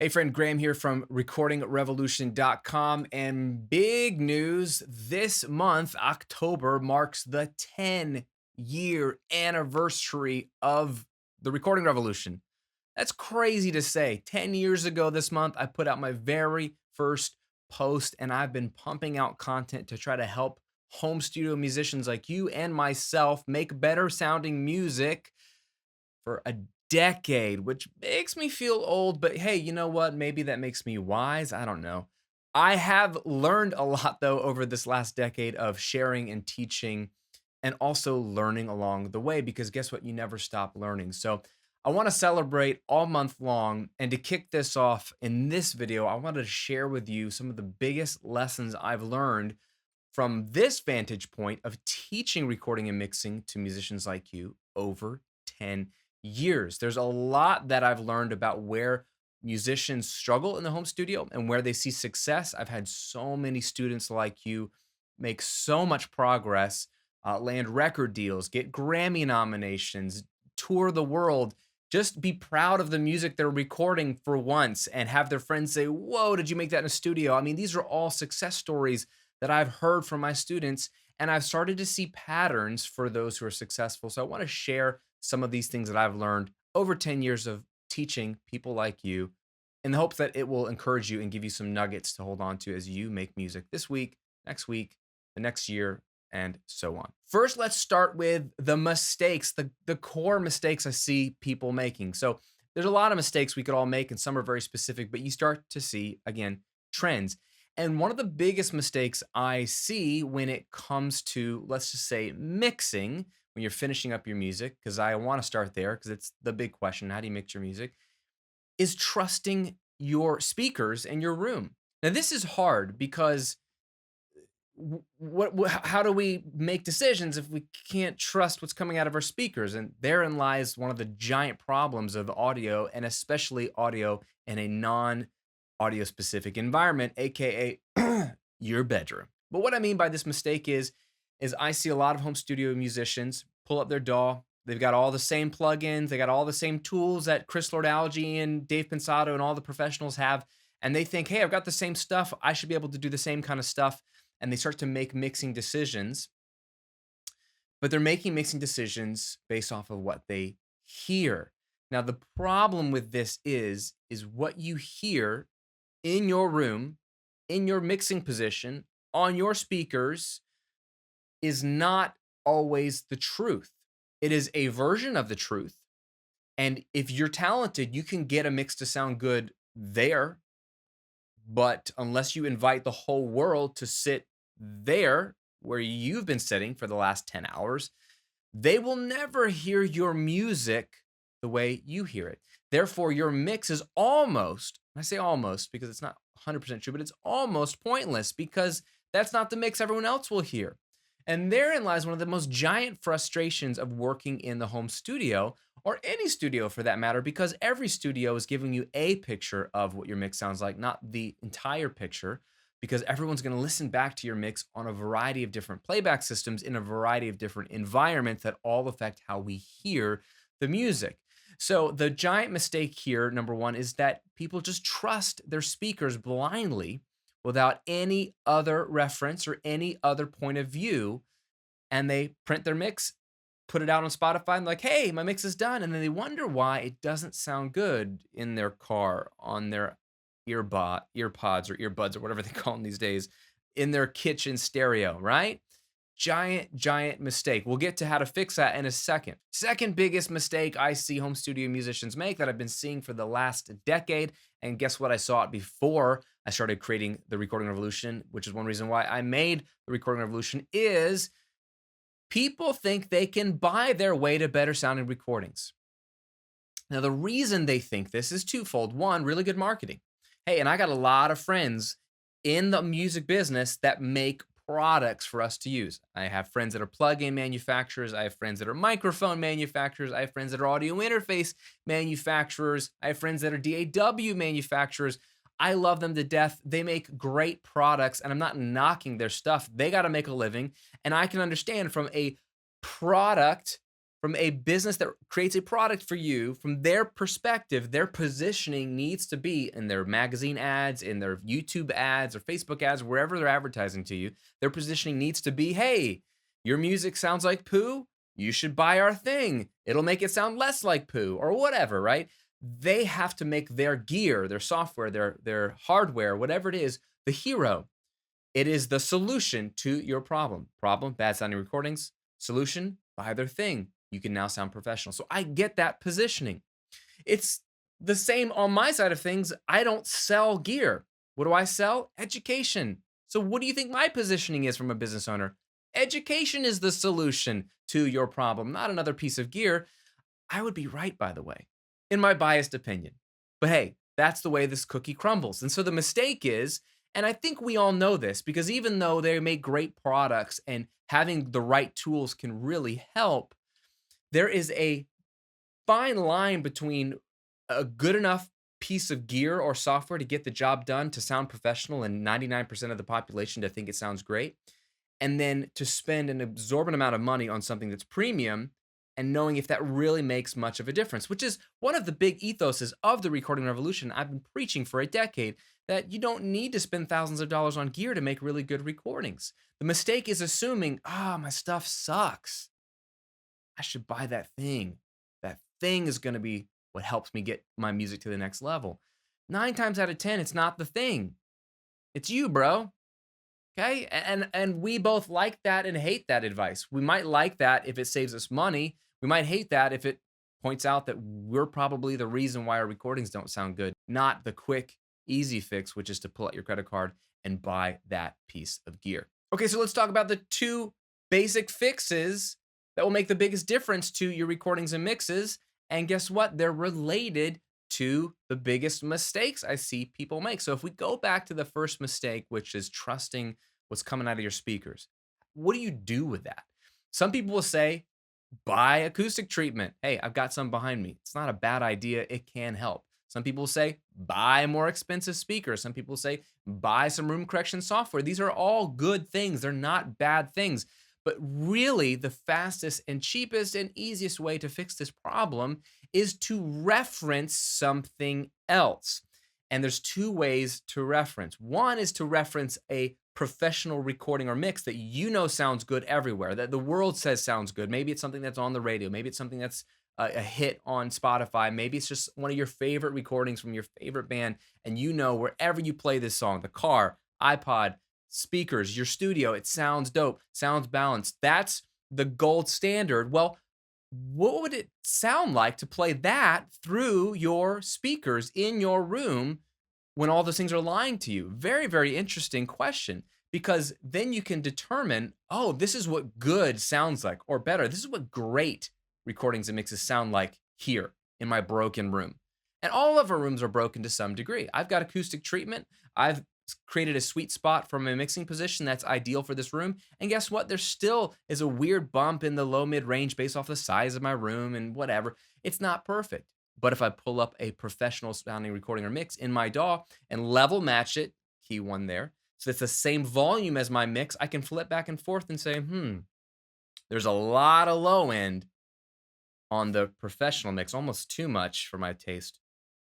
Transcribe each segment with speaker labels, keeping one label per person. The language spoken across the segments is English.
Speaker 1: Hey, friend, Graham here from recordingrevolution.com. And big news this month, October, marks the 10-year anniversary of the Recording Revolution. That's crazy to say. 10 years ago this month, I put out my very first post, and I've been pumping out content to try to help home studio musicians like you and myself make better sounding music for a decade, which makes me feel old, but hey, you know what? Maybe that makes me wise. I don't know. I have learned a lot though over this last decade of sharing and teaching and also learning along the way because guess what? You never stop learning. So I want to celebrate all month long. And to kick this off in this video, I wanted to share with you some of the biggest lessons I've learned from this vantage point of teaching recording and mixing to musicians like you over 10 years. There's a lot that I've learned about where musicians struggle in the home studio and where they see success. I've had so many students like you make so much progress, land record deals, get Grammy nominations, tour the world. Just be proud of the music they're recording for once and have their friends say, "Whoa, did you make that in a studio?" I mean, these are all success stories that I've heard from my students, and I've started to see patterns for those who are successful. So I want to share some of these things that I've learned over 10 years of teaching people like you in the hopes that it will encourage you and give you some nuggets to hold on to as you make music this week, the next year, and so on. First, let's start with the mistakes, the core mistakes I see people making. So there's a lot of mistakes we could all make, and some are very specific, but you start to see, again, trends. And one of the biggest mistakes I see when it comes to, let's just say, mixing, when you're finishing up your music, because I want to start there because it's the big question. How do you mix your music? Is trusting your speakers and your room. Now, this is hard because how do we make decisions if we can't trust what's coming out of our speakers? And therein lies one of the giant problems of audio, and especially audio in a non audio specific environment, aka your bedroom. But what I mean by this mistake is I see a lot of home studio musicians pull up their DAW. They've got all the same plugins, they got all the same tools that Chris Lord-Alge and Dave Pensato and all the professionals have, and they think, "Hey, I've got the same stuff. I should be able to do the same kind of stuff." And they start to make mixing decisions, but they're making mixing decisions based off of what they hear. Now, the problem with this is what you hear in your room, in your mixing position, on your speakers is not always the truth. It is a version of the truth. And if you're talented, you can get a mix to sound good there. But unless you invite the whole world to sit there where you've been sitting for the last 10 hours, they will never hear your music the way you hear it. Therefore, your mix is almost, I say almost because it's not 100% true, but it's almost pointless because that's not the mix everyone else will hear. And therein lies one of the most giant frustrations of working in the home studio or any studio for that matter, because every studio is giving you a picture of what your mix sounds like, not the entire picture, because everyone's going to listen back to your mix on a variety of different playback systems in a variety of different environments that all affect how we hear the music. So the giant mistake here, number one, is that people just trust their speakers blindly without any other reference or any other point of view. And they print their mix, put it out on Spotify, and like, "Hey, my mix is done." And then they wonder why it doesn't sound good in their car, on their earpods or earbuds or whatever they call them these days, in their kitchen stereo, right? Giant, giant mistake. We'll get to how to fix that in a second. Second biggest mistake I see home studio musicians make that I've been seeing for the last decade. And guess what? I saw it before I started creating the Recording Revolution, which is one reason why I made the Recording Revolution, is people think they can buy their way to better sounding recordings. Now, the reason they think this is twofold. One, really good marketing. Hey, and I got a lot of friends in the music business that make products for us to use. I have friends that are plug-in manufacturers. I have friends that are microphone manufacturers. I have friends that are audio interface manufacturers. I have friends that are DAW manufacturers. I love them to death. They make great products, and I'm not knocking their stuff. They got to make a living, and I can understand from a product from a business that creates a product for you, from their perspective, their positioning needs to be in their magazine ads, in their YouTube ads or Facebook ads, wherever they're advertising to you. Their positioning needs to be, hey, your music sounds like poo. You should buy our thing. It'll make it sound less like poo or whatever, right? They have to make their gear, their software, their hardware, whatever it is, the hero. It is the solution to your problem. Problem, bad sounding recordings. Solution, buy their thing. You can now sound professional. So I get that positioning. It's the same on my side of things. I don't sell gear. What do I sell? Education. So what do you think my positioning is from a business owner? Education is the solution to your problem, not another piece of gear. I would be right, by the way, in my biased opinion. But hey, that's the way this cookie crumbles. And so the mistake is, and I think we all know this because even though they make great products and having the right tools can really help, there is a fine line between a good enough piece of gear or software to get the job done to sound professional and 99% of the population to think it sounds great, and then to spend an absorbent amount of money on something that's premium and knowing if that really makes much of a difference, which is one of the big ethoses of the recording revolution I've been preaching for a decade, that you don't need to spend thousands of dollars on gear to make really good recordings. The mistake is assuming, my stuff sucks. I should buy that thing. That thing is going to be what helps me get my music to the next level. 9 times out of 10, it's not the thing. It's you, bro. Okay? And we both like that and hate that advice. We might like that if it saves us money. We might hate that if it points out that we're probably the reason why our recordings don't sound good, not the quick, easy fix, which is to pull out your credit card and buy that piece of gear. Okay, so let's talk about the two basic fixes that will make the biggest difference to your recordings and mixes. And guess what? They're related to the biggest mistakes I see people make. So if we go back to the first mistake, which is trusting what's coming out of your speakers, what do you do with that? Some people will say, buy acoustic treatment. Hey, I've got some behind me. It's not a bad idea. It can help. Some people say, buy more expensive speakers. Some people say, buy some room correction software. These are all good things. They're not bad things. But really, the fastest and cheapest and easiest way to fix this problem is to reference something else. And there's two ways to reference. One is to reference a professional recording or mix that you know sounds good everywhere, that the world says sounds good. Maybe it's something that's on the radio. Maybe it's something that's a hit on Spotify. Maybe it's just one of your favorite recordings from your favorite band. And you know, wherever you play this song, the car, iPod, speakers, your studio, it sounds dope, sounds balanced. That's the gold standard. Well, what would it sound like to play that through your speakers in your room when all those things are lying to you? Very, very interesting question, because then you can determine, oh, this is what good sounds like, or better, this is what great recordings and mixes sound like here in my broken room. And all of our rooms are broken to some degree. I've got acoustic treatment. I've created a sweet spot from a mixing position that's ideal for this room. And guess what? There still is a weird bump in the low mid range based off the size of my room and whatever. It's not perfect. But if I pull up a professional sounding recording or mix in my DAW and level match it, key one there, so it's the same volume as my mix, I can flip back and forth and say, there's a lot of low end on the professional mix, almost too much for my taste.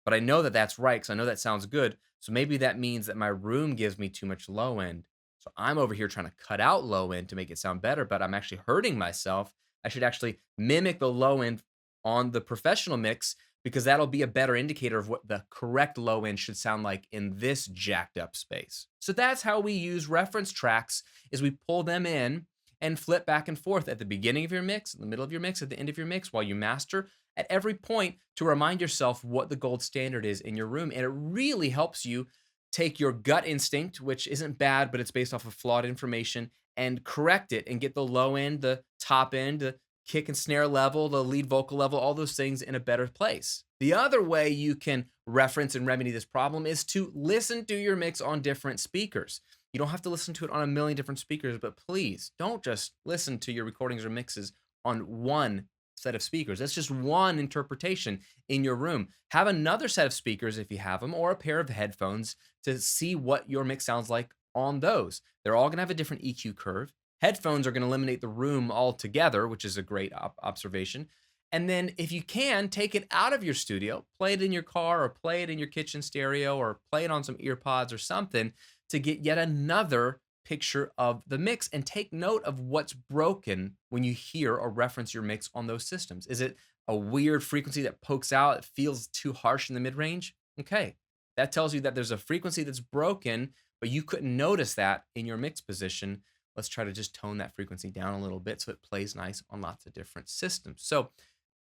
Speaker 1: But I know that that's right because I know that sounds good. So maybe that means that my room gives me too much low end. So I'm over here trying to cut out low end to make it sound better, but I'm actually hurting myself. I should actually mimic the low end on the professional mix because that'll be a better indicator of what the correct low end should sound like in this jacked up space. So that's how we use reference tracks, is we pull them in and flip back and forth at the beginning of your mix, in the middle of your mix, at the end of your mix while you master, at every point, to remind yourself what the gold standard is in your room. And it really helps you take your gut instinct, which isn't bad, but it's based off of flawed information, and correct it and get the low end, the top end, the kick and snare level, the lead vocal level, all those things in a better place. The other way you can reference and remedy this problem is to listen to your mix on different speakers. You don't have to listen to it on a million different speakers, but please don't just listen to your recordings or mixes on one set of speakers. That's just one interpretation in your room. Have another set of speakers if you have them, or a pair of headphones to see what your mix sounds like on those. They're all gonna have a different EQ curve. Headphones are going to eliminate the room altogether, which is a great observation. And then if you can, take it out of your studio, play it in your car or play it in your kitchen stereo or play it on some ear pods or something to get yet another picture of the mix and take note of what's broken when you hear or reference your mix on those systems. Is it a weird frequency that pokes out? It feels too harsh in the mid range? Okay. That tells you that there's a frequency that's broken, but you couldn't notice that in your mix position. Let's try to just tone that frequency down a little bit so it plays nice on lots of different systems. So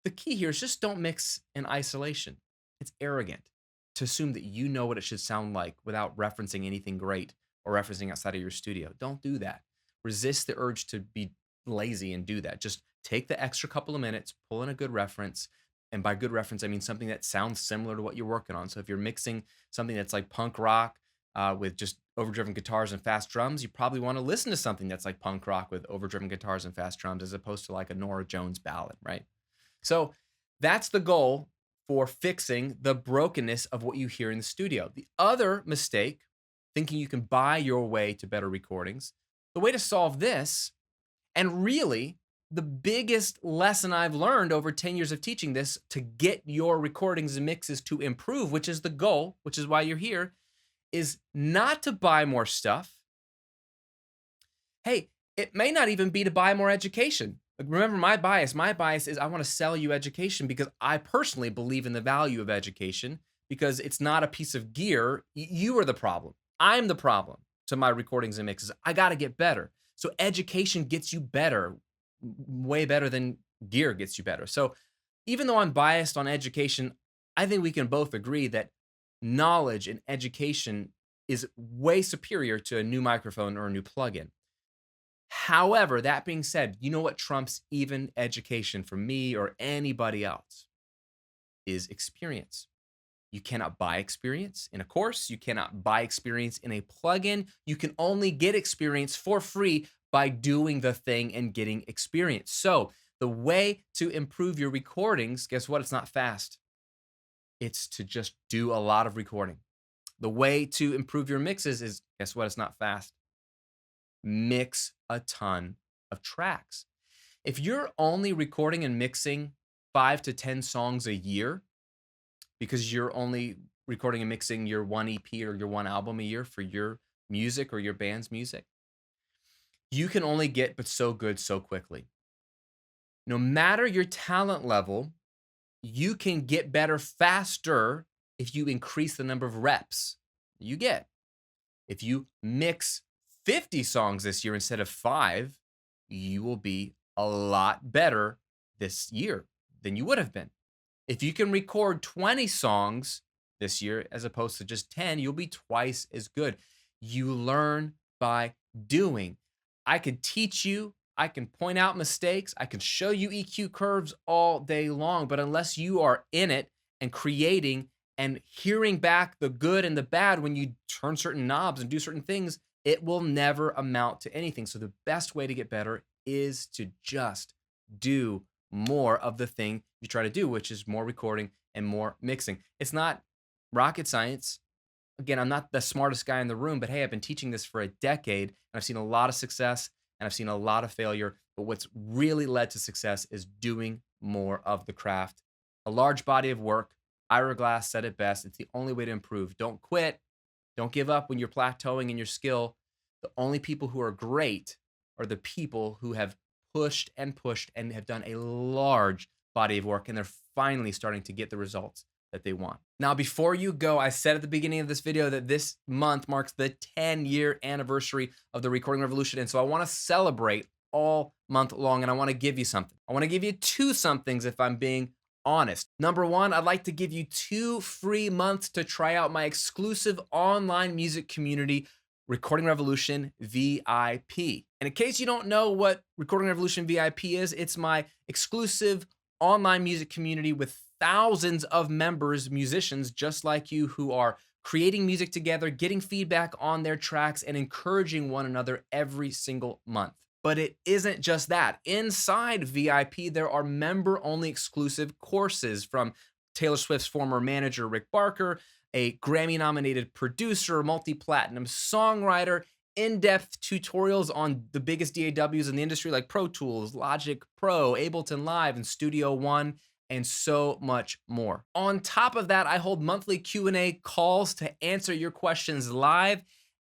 Speaker 1: the key here is just don't mix in isolation. It's arrogant to assume that you know what it should sound like without referencing anything great or referencing outside of your studio. Don't do that. Resist the urge to be lazy and do that. Just take the extra couple of minutes, pull in a good reference. And by good reference, I mean something that sounds similar to what you're working on. So if you're mixing something that's like punk rock with just overdriven guitars and fast drums, you probably want to listen to something that's like punk rock with overdriven guitars and fast drums as opposed to like a Norah Jones ballad, right? So that's the goal for fixing the brokenness of what you hear in the studio. The other mistake, thinking you can buy your way to better recordings, the way to solve this, and really the biggest lesson I've learned over 10 years of teaching this to get your recordings and mixes to improve, which is the goal, which is why you're here, is not to buy more stuff. Hey, it may not even be to buy more education. Remember my bias. My bias is I want to sell you education because I personally believe in the value of education because it's not a piece of gear. You are the problem. I'm the problem to my recordings and mixes. I got to get better. So education gets you better, way better than gear gets you better. So even though I'm biased on education, I think we can both agree that knowledge and education is way superior to a new microphone or a new plugin. However, that being said, you know what trumps even education for me or anybody else is experience. You cannot buy experience in a course. You cannot buy experience in a plugin. You can only get experience for free by doing the thing and getting experience. So the way to improve your recordings, guess what? It's not fast. It's to just do a lot of recording. The way to improve your mixes is, guess what? It's not fast. Mix a ton of tracks. If you're only recording and mixing 5 to 10 songs a year because you're only recording and mixing your one EP or your one album a year for your music or your band's music, you can only get but so good so quickly. No matter your talent level, you can get better faster if you increase the number of reps you get. If you mix 50 songs this year instead of 5, you will be a lot better this year than you would have been. If you can record 20 songs this year as opposed to just 10, you'll be twice as good. You learn by doing. I could teach you, I can point out mistakes, I can show you EQ curves all day long, but unless you are in it and creating and hearing back the good and the bad when you turn certain knobs and do certain things, it will never amount to anything. So the best way to get better is to just do more of the thing you try to do, which is more recording and more mixing. It's not rocket science. Again, I'm not the smartest guy in the room, but hey, I've been teaching this for a decade and I've seen a lot of success and I've seen a lot of failure. But what's really led to success is doing more of the craft. A large body of work. Ira Glass said it best. It's the only way to improve. Don't quit. Don't give up when you're plateauing in your skill. The only people who are great are the people who have pushed and have done a large body of work, and they're finally starting to get the results that they want. Now, before you go, I said at the beginning of this video that this month marks the 10-year anniversary of the Recording Revolution, and so I want to celebrate all month long, and I want to give you something. I want to give you 2 somethings if I'm being honest. Number 1, I'd like to give you 2 free months to try out my exclusive online music community, Recording Revolution VIP. And in case you don't know what Recording Revolution VIP is, it's my exclusive online music community with thousands of members, musicians just like you, who are creating music together, getting feedback on their tracks, and encouraging one another every single month. But it isn't just that. Inside VIP, there are member-only exclusive courses from Taylor Swift's former manager, Rick Barker, a Grammy-nominated producer, multi-platinum songwriter, in-depth tutorials on the biggest DAWs in the industry like Pro Tools, Logic Pro, Ableton Live, and Studio One, and so much more. On top of that, I hold monthly Q&A calls to answer your questions live,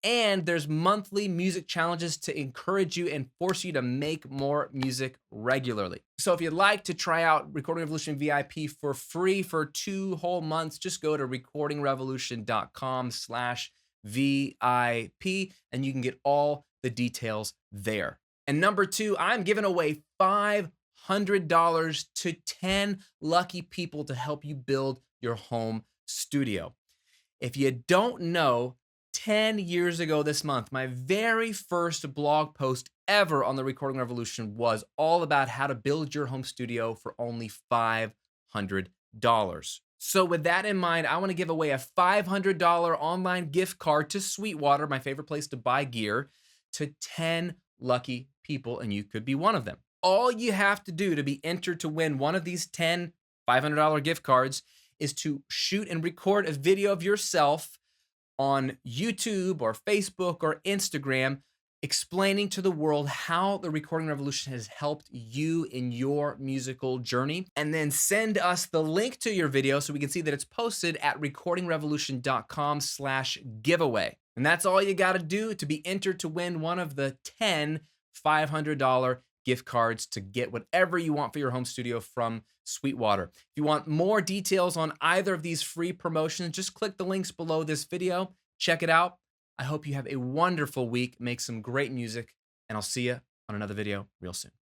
Speaker 1: and there's monthly music challenges to encourage you and force you to make more music regularly. So if you'd like to try out Recording Revolution VIP for free for 2 whole months, just go to recordingrevolution.com/VIP and you can get all the details there. And number 2, I'm giving away $500 to 10 lucky people to help you build your home studio. If you don't know, 10 years ago this month, my very first blog post ever on the Recording Revolution was all about how to build your home studio for only $500. So with that in mind, I want to give away a $500 online gift card to Sweetwater, my favorite place to buy gear, to 10 lucky people, and you could be one of them. All you have to do to be entered to win one of these 10 $500 gift cards is to shoot and record a video of yourself on YouTube or Facebook or Instagram explaining to the world how the Recording Revolution has helped you in your musical journey, and then send us the link to your video so we can see that it's posted at recordingrevolution.com/giveaway. And that's all you got to do to be entered to win one of the 10 $500 gift cards to get whatever you want for your home studio from Sweetwater. If you want more details on either of these free promotions, just click the links below this video. Check it out. I hope you have a wonderful week, make some great music, and I'll see you on another video real soon.